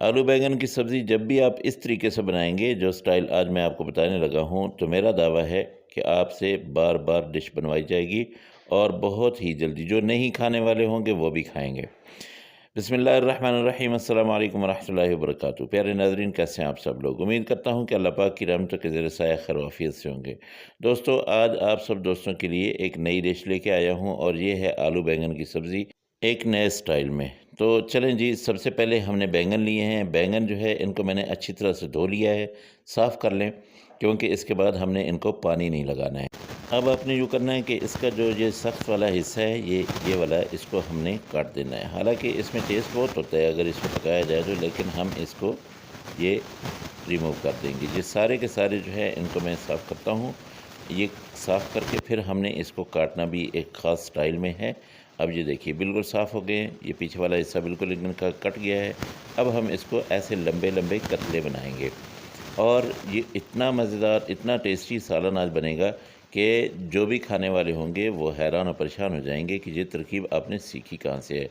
आलू बैंगन की सब्ज़ी जब भी आप इस तरीके से बनाएंगे जो स्टाइल आज मैं आपको बताने लगा हूँ, तो मेरा दावा है कि आपसे बार बार डिश बनवाई जाएगी और बहुत ही जल्दी। जो नहीं खाने वाले होंगे वो भी खाएंगे। बिस्मिल्लाहिर्रहमानिर्रहीम, अस्सलाम वालेकुम रहमतुल्लाहि व बरकातुहू। प्यारे नाज़रीन, कैसे हैं आप सब लोग? उम्मीद करता हूँ कि अल्लाह पाक की रहमतों के ज़ेर साया खैर व आफियत से होंगे। दोस्तों, आज आप सब दोस्तों के लिए एक नई डिश लेके आया हूँ और ये है आलू बैंगन की सब्ज़ी एक नए स्टाइल में। तो चलें जी, सबसे पहले हमने बैंगन लिए हैं। बैंगन जो है इनको मैंने अच्छी तरह से धो लिया है, साफ़ कर लें, क्योंकि इसके बाद हमने इनको पानी नहीं लगाना है। अब आपने यूँ करना है कि इसका जो ये सख्त वाला हिस्सा है, ये वाला, इसको हमने काट देना है। हालाँकि इसमें टेस्ट बहुत होता है अगर इसको पकाया जाए तो, लेकिन हम इसको ये रिमूव कर देंगे। ये सारे के सारे जो है इनको मैं साफ़ करता हूँ। ये साफ़ करके फिर हमने इसको काटना भी एक ख़ास स्टाइल में है। अब ये देखिए बिल्कुल साफ़ हो गए हैं। ये पीछे वाला हिस्सा बिल्कुल इनका कट गया है। अब हम इसको ऐसे लंबे-लंबे कतले बनाएँगे और ये इतना मज़ेदार, इतना टेस्टी सालन आज बनेगा कि जो भी खाने वाले होंगे वो हैरान और परेशान हो जाएँगे कि ये तरकीब आपने सीखी कहाँ से है।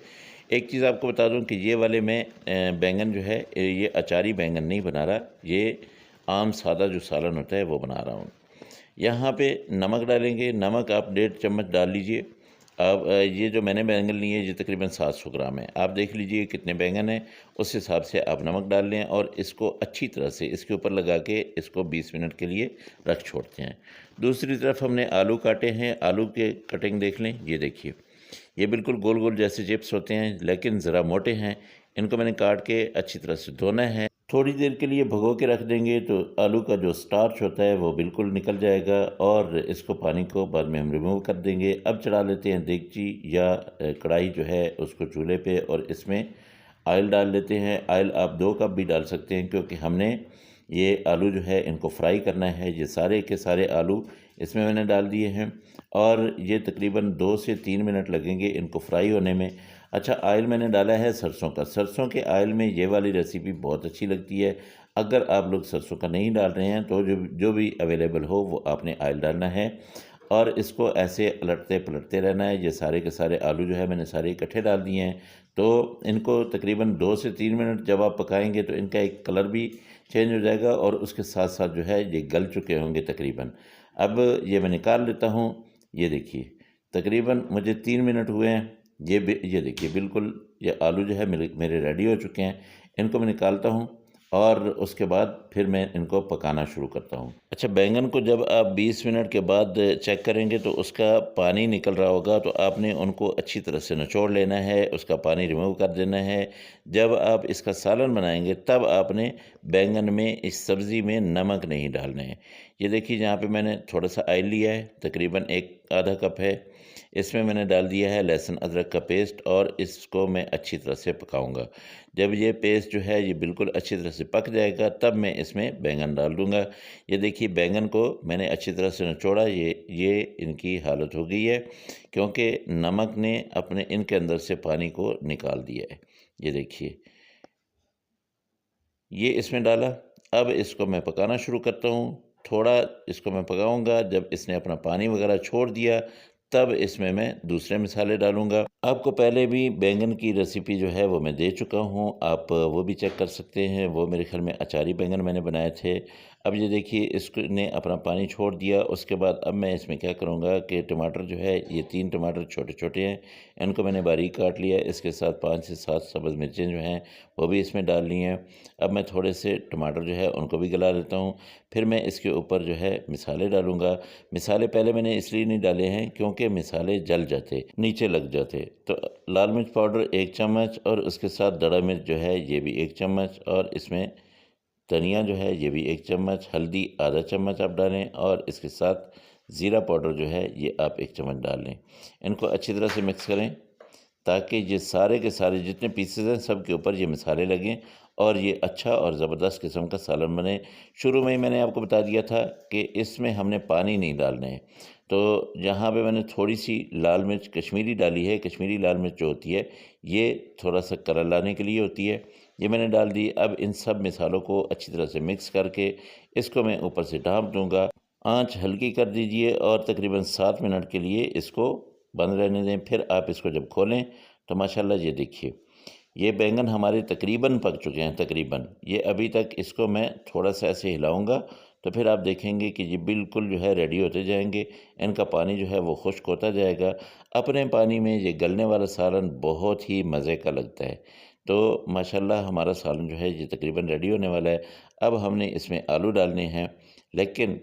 एक चीज़ आपको बता दूँ कि ये वाले मैं बैंगन जो है ये अचारी बैंगन नहीं बना रहा, ये आम सादा जो सालन होता है वो बना रहा हूँ। यहाँ पे नमक डालेंगे। नमक आप 1.5 चम्मच डाल लीजिए। अब ये जो मैंने बैंगन लिए हैं ये तकरीबन 700 ग्राम है। आप देख लीजिए कितने बैंगन हैं, उस हिसाब से आप नमक डाल लें और इसको अच्छी तरह से इसके ऊपर लगा के इसको 20 मिनट के लिए रख छोड़ते हैं। दूसरी तरफ हमने आलू काटे हैं। आलू के कटिंग देख लें, ये देखिए। ये बिल्कुल गोल-गोल जैसे चिप्स होते हैं, लेकिन ज़रा मोटे हैं। इनको मैंने काट के अच्छी तरह से धोना है। थोड़ी देर के लिए भगो के रख देंगे तो आलू का जो स्टार्च होता है वो बिल्कुल निकल जाएगा और इसको पानी को बाद में हम रिमूव कर देंगे। अब चढ़ा लेते हैं देगची या कढ़ाई जो है उसको चूल्हे पे और इसमें ऑयल डाल लेते हैं। ऑयल आप 2 कप भी डाल सकते हैं, क्योंकि हमने ये आलू जो है इनको फ्राई करना है। ये सारे के सारे आलू इसमें मैंने डाल दिए हैं और ये तकरीबन 2 से 3 मिनट लगेंगे इनको फ्राई होने में। अच्छा, ऑयल मैंने डाला है सरसों का। सरसों के ऑयल में ये वाली रेसिपी बहुत अच्छी लगती है। अगर आप लोग सरसों का नहीं डाल रहे हैं तो जो जो भी अवेलेबल हो वो आपने ऑयल डालना है और इसको ऐसे पलटते पलटते रहना है। ये सारे के सारे आलू जो है मैंने सारे इकट्ठे डाल दिए हैं। तो इनको तकरीबन 2 से 3 मिनट जब आप पकाएंगे तो इनका एक कलर भी चेंज हो जाएगा और उसके साथ साथ जो है ये गल चुके होंगे तकरीबन। अब ये मैं निकाल लेता हूँ। ये देखिए तकरीबन मुझे 3 मिनट हुए हैं। ये देखिए बिल्कुल ये आलू जो है मेरे रेडी हो चुके हैं। इनको मैं निकालता हूँ और उसके बाद फिर मैं इनको पकाना शुरू करता हूँ। अच्छा, बैंगन को जब आप 20 मिनट के बाद चेक करेंगे तो उसका पानी निकल रहा होगा, तो आपने उनको अच्छी तरह से निचोड़ लेना है, उसका पानी रिमूव कर देना है। जब आप इसका सालन बनाएंगे तब आपने बैंगन में, इस सब्ज़ी में नमक नहीं डालना है। ये देखिए यहाँ पे मैंने थोड़ा सा ऑयल लिया है, तकरीबन एक आधा कप है। इसमें मैंने डाल दिया है लहसुन अदरक का पेस्ट और इसको मैं अच्छी तरह से पकाऊंगा। जब ये पेस्ट जो है ये बिल्कुल अच्छी तरह से पक जाएगा तब मैं इसमें बैंगन डाल दूंगा। ये देखिए बैंगन को मैंने अच्छी तरह से निचोड़ा। ये इनकी हालत हो गई है, क्योंकि नमक ने अपने इनके अंदर से पानी को निकाल दिया है। ये देखिए ये इसमें डाला। अब इसको मैं पकाना शुरू करता हूँ। थोड़ा इसको मैं पकाऊंगा। जब इसने अपना पानी वगैरह छोड़ दिया तब इसमें मैं दूसरे मसाले डालूंगा। आपको पहले भी बैंगन की रेसिपी जो है वो मैं दे चुका हूँ, आप वो भी चेक कर सकते हैं। वो मेरे ख्याल में अचारी बैंगन मैंने बनाए थे। अब ये देखिए इसने अपना पानी छोड़ दिया। उसके बाद अब मैं इसमें क्या करूँगा कि टमाटर जो है, ये 3 टमाटर छोटे-छोटे हैं, इनको मैंने बारीक काट लिया है। इसके साथ 5 से 7 सब्ज़ मिर्चें जो हैं वो भी इसमें डाल ली हैं। अब मैं थोड़े से टमाटर जो है उनको भी गला लेता हूँ। फिर मैं इसके ऊपर जो है मिसाले डालूँगा। मिसाले पहले मैंने इसलिए नहीं डाले हैं क्योंकि मिसाले जल जाते, नीचे लग जाते। तो लाल मिर्च पाउडर 1 चम्मच और उसके साथ दड़ा मिर्च जो है ये भी 1 चम्मच और इसमें धनिया जो है ये भी 1 चम्मच, हल्दी आधा चम्मच आप डालें और इसके साथ ज़ीरा पाउडर जो है ये आप 1 चम्मच डाल लें। इनको अच्छी तरह से मिक्स करें ताकि ये सारे के सारे जितने पीसेस हैं सब के ऊपर ये मसाले लगें और ये अच्छा और ज़बरदस्त किस्म का सालन बने। शुरू में ही मैंने आपको बता दिया था कि इसमें हमने पानी नहीं डालना है। तो यहाँ पे मैंने थोड़ी सी लाल मिर्च कश्मीरी डाली है। कश्मीरी लाल मिर्च जो होती है ये थोड़ा सा कलर लाने के लिए होती है, ये मैंने डाल दी। अब इन सब मसालों को अच्छी तरह से मिक्स करके इसको मैं ऊपर से ढाँप दूँगा। आँच हल्की कर दीजिए और तकरीबन 7 मिनट के लिए इसको बंद रहने दें। फिर आप इसको जब खोलें तो माशाल्लाह ये देखिए ये बैंगन हमारे तकरीबन पक चुके हैं, तकरीबन। ये अभी तक इसको मैं थोड़ा-सा ऐसे हिलाऊँगा, तो फिर आप देखेंगे कि ये बिल्कुल जो है रेडी होते जाएँगे। इनका पानी जो है वो खुश्क होता जाएगा। अपने पानी में ये गलने वाला सालन बहुत ही मज़े का लगता है। तो माशाल्लाह हमारा सालन जो है ये तकरीबन रेडी होने वाला है। अब हमने इसमें आलू डालने हैं, लेकिन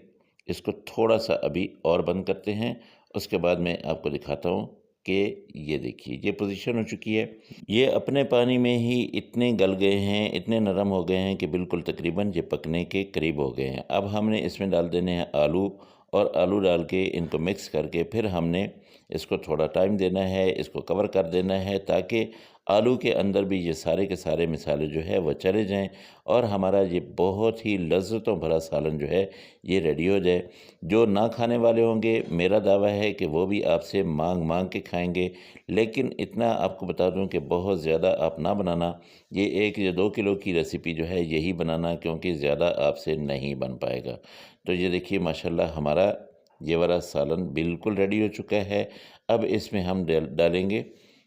इसको थोड़ा-सा अभी और बंद करते हैं। उसके बाद मैं आपको दिखाता हूँ कि ये देखिए ये पोज़ीशन हो चुकी है। ये अपने पानी में ही इतने गल गए हैं, इतने नरम हो गए हैं कि बिल्कुल तकरीबन ये पकने के करीब हो गए हैं। अब हमने इसमें डाल देने हैं आलू, और आलू डाल के इनको मिक्स करके फिर हमने इसको थोड़ा टाइम देना है, इसको कवर कर देना है, ताकि आलू के अंदर भी ये सारे के सारे मसाले जो है वो चले जाएँ और हमारा ये बहुत ही लज़्ज़तों भरा सालन जो है ये रेडी हो जाए। जो ना खाने वाले होंगे, मेरा दावा है कि वो भी आपसे माँग-माँग के खाएँगे। लेकिन इतना आपको बता दूँ कि बहुत ज़्यादा आप ना बनाना, ये 1 या 2 किलो की रेसिपी जो है यही बनाना, क्योंकि ज़्यादा आपसे नहीं बन पाएगा। तो ये देखिए माशाल्लाह हमारा ये वाला सालन बिल्कुल रेडी हो चुका है। अब इसमें हम डालेंगे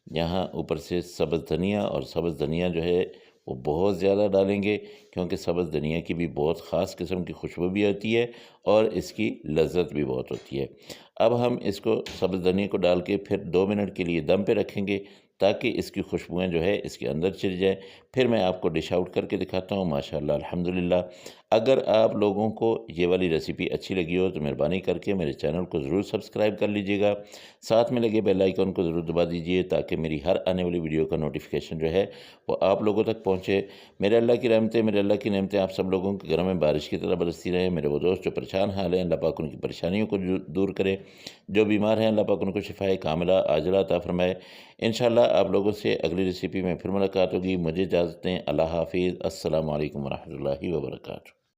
यहाँ ऊपर से सब्ज़ धनिया, और सब्ज़ धनिया जो है वो बहुत ज़्यादा डालेंगे, क्योंकि सब्ज़ धनिया की भी बहुत ख़ास किस्म की खुशबू भी आती है और इसकी लज़्ज़त भी बहुत होती है। अब हम इसको सब्ज़ धनिया को डाल के फिर 2 मिनट के लिए दम पे रखेंगे, ताकि इसकी खुशबुएँ जो है इसके अंदर चली जाए। फिर मैं आपको डिश आउट करके दिखाता हूँ। माशाल्लाह अल्हम्दुलिल्लाह। अगर आप लोगों को ये वाली रेसिपी अच्छी लगी हो तो मेहरबानी करके मेरे चैनल को ज़रूर सब्सक्राइब कर लीजिएगा। साथ में लगे बेल आइकन को ज़रूर दबा दीजिए, ताकि मेरी हर आने वाली वीडियो का नोटिफिकेशन जो है वो आप लोगों तक पहुँचे। मेरे अल्लाह की रहमतें, मेरे अल्लाह की नेमतें आप सब लोगों के घरों में बारिश की तरह बरसती रहें। मेरे वो दोस्त जो परेशान हाल हैं, अल्लाह पाक उनकी परेशानियों को दूर करे। जो बीमार हैं, अल्लाह पाक उनको शिफाए कामिला आजिला अता फ़रमाए। इंशाअल्लाह आप लोगों से अगली रेसिपी में फिर मुलाकात होगी। मुझे इजाज़त दें। अल्लाह हाफ़िज़। अस्सलामु अलैकुम व रहमतुल्लाहि व बरकातुहू।